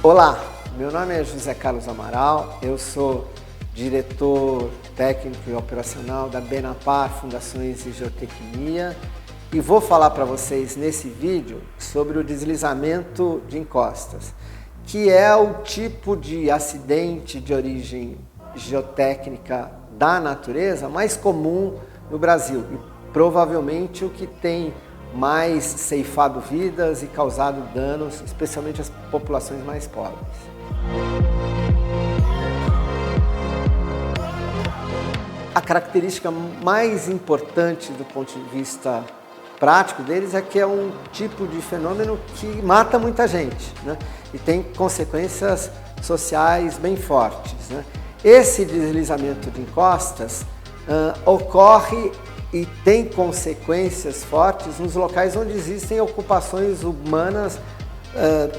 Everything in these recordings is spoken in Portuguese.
Olá, meu nome é José Carlos Amaral, eu sou diretor técnico e operacional da Benapar Fundações e Geotecnia e vou falar para vocês nesse vídeo sobre o deslizamento de encostas, que é o tipo de acidente de origem geotécnica da natureza mais comum no Brasil e provavelmente o que tem mais ceifado vidas e causado danos, especialmente às populações mais pobres. A característica mais importante do ponto de vista prático deles é que é um tipo de fenômeno que mata muita gente, né? E tem consequências sociais bem fortes, né? Esse deslizamento de encostas ocorre e tem consequências fortes nos locais onde existem ocupações humanas,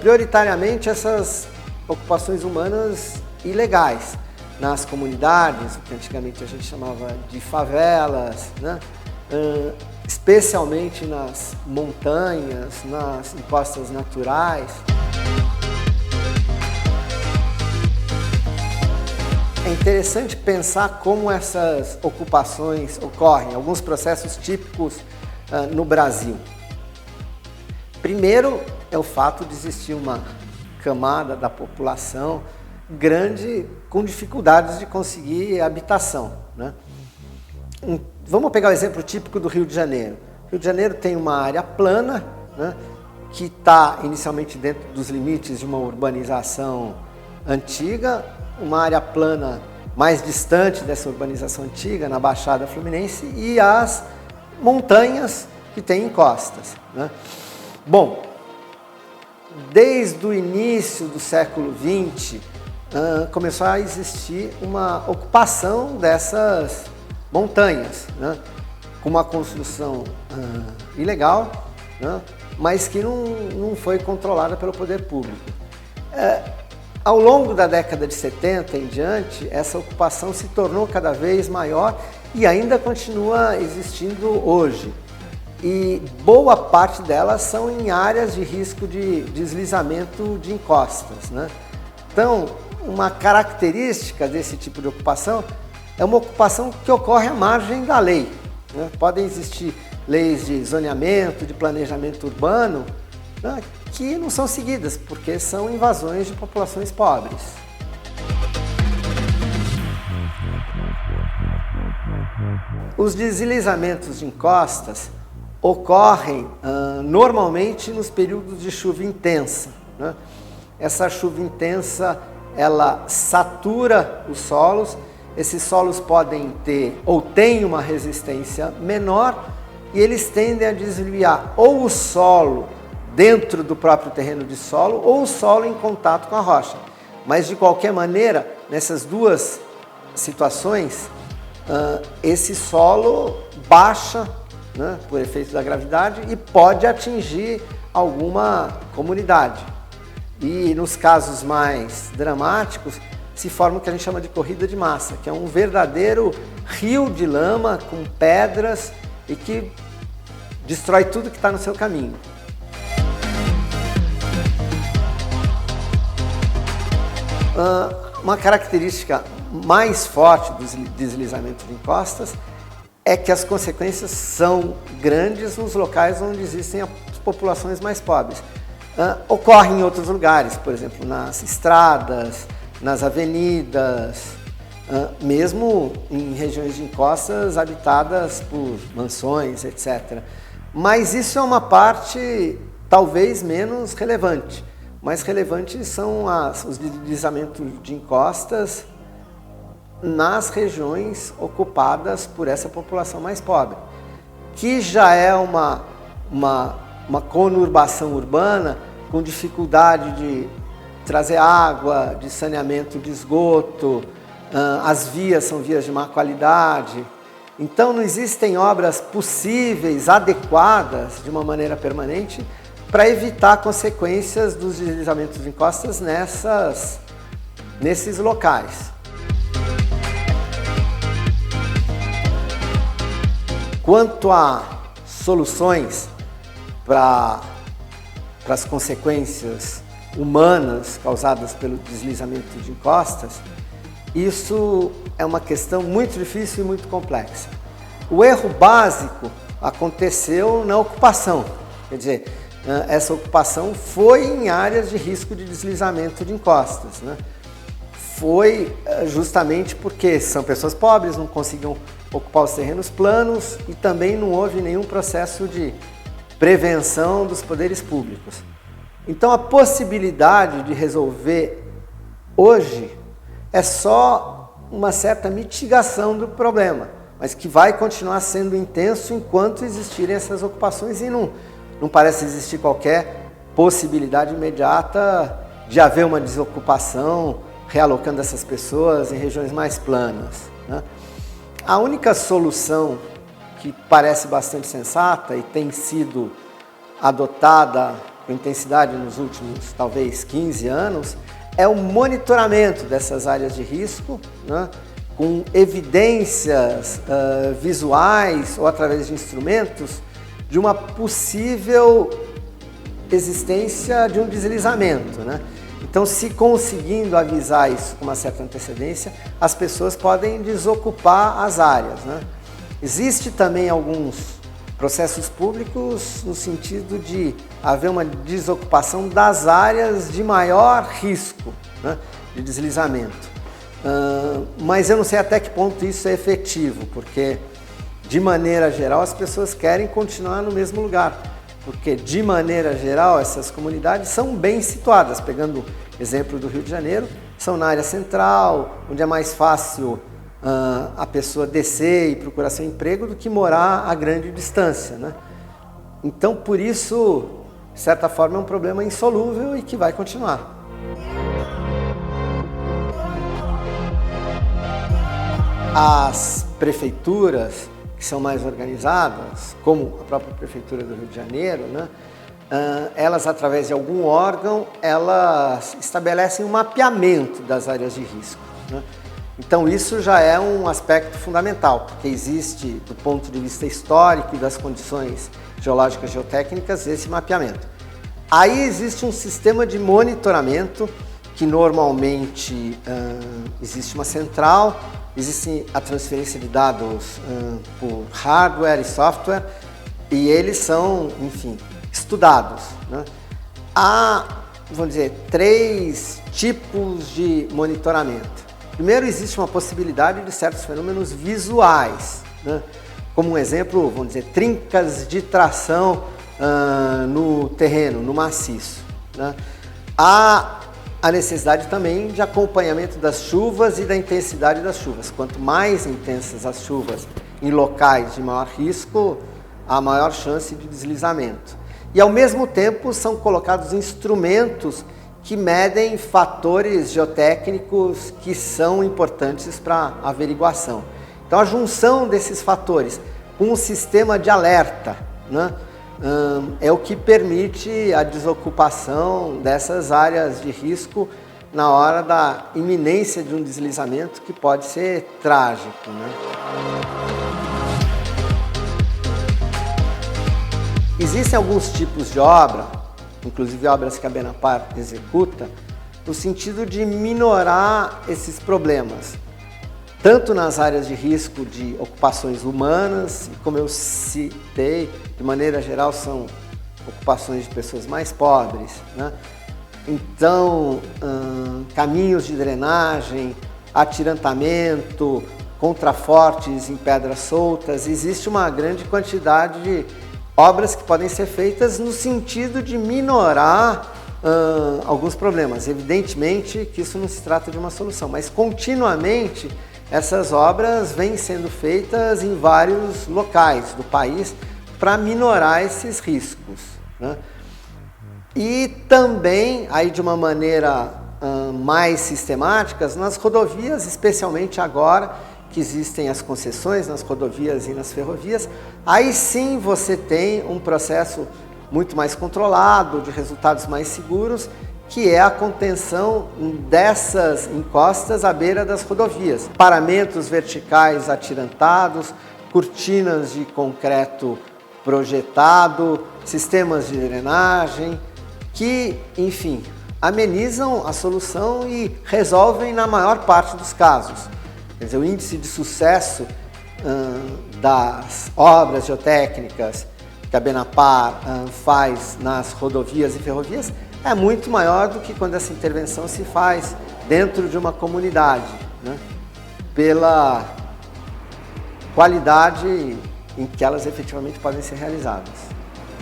prioritariamente essas ocupações humanas ilegais, nas comunidades, o que antigamente a gente chamava de favelas, né? Especialmente nas montanhas, nas encostas naturais. É interessante pensar como essas ocupações ocorrem, alguns processos típicos no Brasil. Primeiro é o fato de existir uma camada da população grande com dificuldades de conseguir habitação, né? Vamos pegar o exemplo típico do Rio de Janeiro. O Rio de Janeiro tem uma área plana, né, que está inicialmente dentro dos limites de uma urbanização antiga, uma área plana mais distante dessa urbanização antiga, na Baixada Fluminense, e as montanhas que têm encostas, né? Bom, desde o início do século XX, começou a existir uma ocupação dessas montanhas, né, com uma construção ilegal, né, mas que não foi controlada pelo poder público. Ao longo da década de 70 em diante, essa ocupação se tornou cada vez maior e ainda continua existindo hoje. E boa parte delas são em áreas de risco de deslizamento de encostas, né? Então, uma característica desse tipo de ocupação é uma ocupação que ocorre à margem da lei, né? Podem existir leis de zoneamento, de planejamento urbano, né, que não são seguidas, porque são invasões de populações pobres. Os deslizamentos de encostas ocorrem normalmente nos períodos de chuva intensa, né? Essa chuva intensa, ela satura os solos. Esses solos podem ter ou têm uma resistência menor e eles tendem a desviar ou o solo dentro do próprio terreno de solo ou o solo em contato com a rocha. Mas de qualquer maneira, nessas duas situações, esse solo baixa, né, por efeito da gravidade e pode atingir alguma comunidade. E nos casos mais dramáticos, se forma o que a gente chama de corrida de massa, que é um verdadeiro rio de lama com pedras e que destrói tudo que está no seu caminho. Uma característica mais forte dos deslizamentos de encostas é que as consequências são grandes nos locais onde existem as populações mais pobres. Ocorre em outros lugares, por exemplo, nas estradas, nas avenidas, mesmo em regiões de encostas habitadas por mansões, etc. Mas isso é uma parte talvez menos relevante. Mais relevantes são os deslizamentos de encostas nas regiões ocupadas por essa população mais pobre, que já é uma conurbação urbana com dificuldade de trazer água, de saneamento de esgoto, as vias são vias de má qualidade. Então não existem obras possíveis, adequadas, de uma maneira permanente, para evitar consequências dos deslizamentos de encostas nesses locais. Quanto a soluções para as consequências humanas causadas pelo deslizamento de encostas, isso é uma questão muito difícil e muito complexa. O erro básico aconteceu na ocupação, quer dizer, essa ocupação foi em áreas de risco de deslizamento de encostas, né? Foi justamente porque são pessoas pobres, não conseguiam ocupar os terrenos planos e também não houve nenhum processo de prevenção dos poderes públicos. Então a possibilidade de resolver hoje é só uma certa mitigação do problema, mas que vai continuar sendo intenso enquanto existirem essas ocupações e não parece existir qualquer possibilidade imediata de haver uma desocupação, realocando essas pessoas em regiões mais planas, né? A única solução que parece bastante sensata e tem sido adotada com intensidade nos últimos, talvez, 15 anos, é o monitoramento dessas áreas de risco, né, com evidências visuais ou através de instrumentos de uma possível existência de um deslizamento, né? Então, se conseguindo avisar isso com uma certa antecedência, as pessoas podem desocupar as áreas, né? Existe também alguns processos públicos no sentido de haver uma desocupação das áreas de maior risco, né, de deslizamento. Mas eu não sei até que ponto isso é efetivo, porque, de maneira geral, as pessoas querem continuar no mesmo lugar. Porque, de maneira geral, essas comunidades são bem situadas. Pegando o exemplo do Rio de Janeiro, são na área central, onde é mais fácil a pessoa descer e procurar seu emprego do que morar a grande distância, né? Então, por isso, de certa forma, é um problema insolúvel e que vai continuar. As prefeituras que são mais organizadas, como a própria Prefeitura do Rio de Janeiro, né, elas, através de algum órgão, elas estabelecem um mapeamento das áreas de risco, né? Então isso já é um aspecto fundamental, porque existe, do ponto de vista histórico e das condições geológicas e geotécnicas, esse mapeamento. Aí existe um sistema de monitoramento, que normalmente existe uma central, existe a transferência de dados por hardware e software, e eles são, enfim, estudados, né? Há, vamos dizer, 3 tipos de monitoramento. Primeiro, existe uma possibilidade de certos fenômenos visuais, né? Como um exemplo, vamos dizer, trincas de tração no terreno, no maciço, né? Há a necessidade também de acompanhamento das chuvas e da intensidade das chuvas. Quanto mais intensas as chuvas em locais de maior risco, há maior chance de deslizamento. E, ao mesmo tempo, são colocados instrumentos que medem fatores geotécnicos que são importantes para a averiguação. Então, a junção desses fatores com um sistema de alerta, né, é o que permite a desocupação dessas áreas de risco na hora da iminência de um deslizamento que pode ser trágico, né? Existem alguns tipos de obra, inclusive obras que a Benapar executa, no sentido de minorar esses problemas, tanto nas áreas de risco de ocupações humanas, e como eu citei, de maneira geral são ocupações de pessoas mais pobres, né? Então, caminhos de drenagem, atirantamento, contrafortes em pedras soltas, existe uma grande quantidade de obras que podem ser feitas no sentido de minorar alguns problemas. Evidentemente que isso não se trata de uma solução, mas continuamente essas obras vêm sendo feitas em vários locais do país para minorar esses riscos, né? E também, aí de uma maneira mais sistemática, nas rodovias, especialmente agora que existem as concessões nas rodovias e nas ferrovias, aí sim você tem um processo muito mais controlado, de resultados mais seguros, que é a contenção dessas encostas à beira das rodovias. Paramentos verticais atirantados, cortinas de concreto projetado, sistemas de drenagem, que, enfim, amenizam a solução e resolvem na maior parte dos casos. Quer dizer, o índice de sucesso das obras geotécnicas que a Benapar faz nas rodovias e ferrovias é muito maior do que quando essa intervenção se faz dentro de uma comunidade, né? Pela qualidade em que elas efetivamente podem ser realizadas.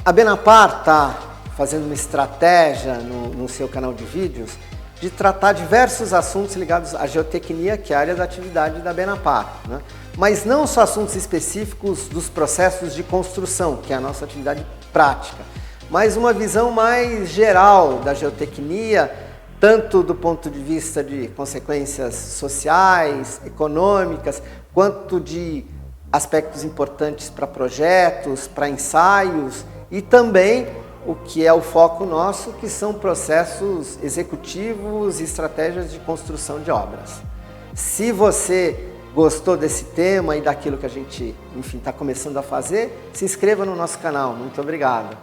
A Benapar está fazendo uma estratégia no seu canal de vídeos de tratar diversos assuntos ligados à geotecnia, que é a área da atividade da Benapar, né? Mas não só assuntos específicos dos processos de construção, que é a nossa atividade prática, mas uma visão mais geral da geotecnia, tanto do ponto de vista de consequências sociais, econômicas, quanto de aspectos importantes para projetos, para ensaios e também o que é o foco nosso, que são processos executivos e estratégias de construção de obras. Se você gostou desse tema e daquilo que a gente, enfim, está começando a fazer, se inscreva no nosso canal. Muito obrigado.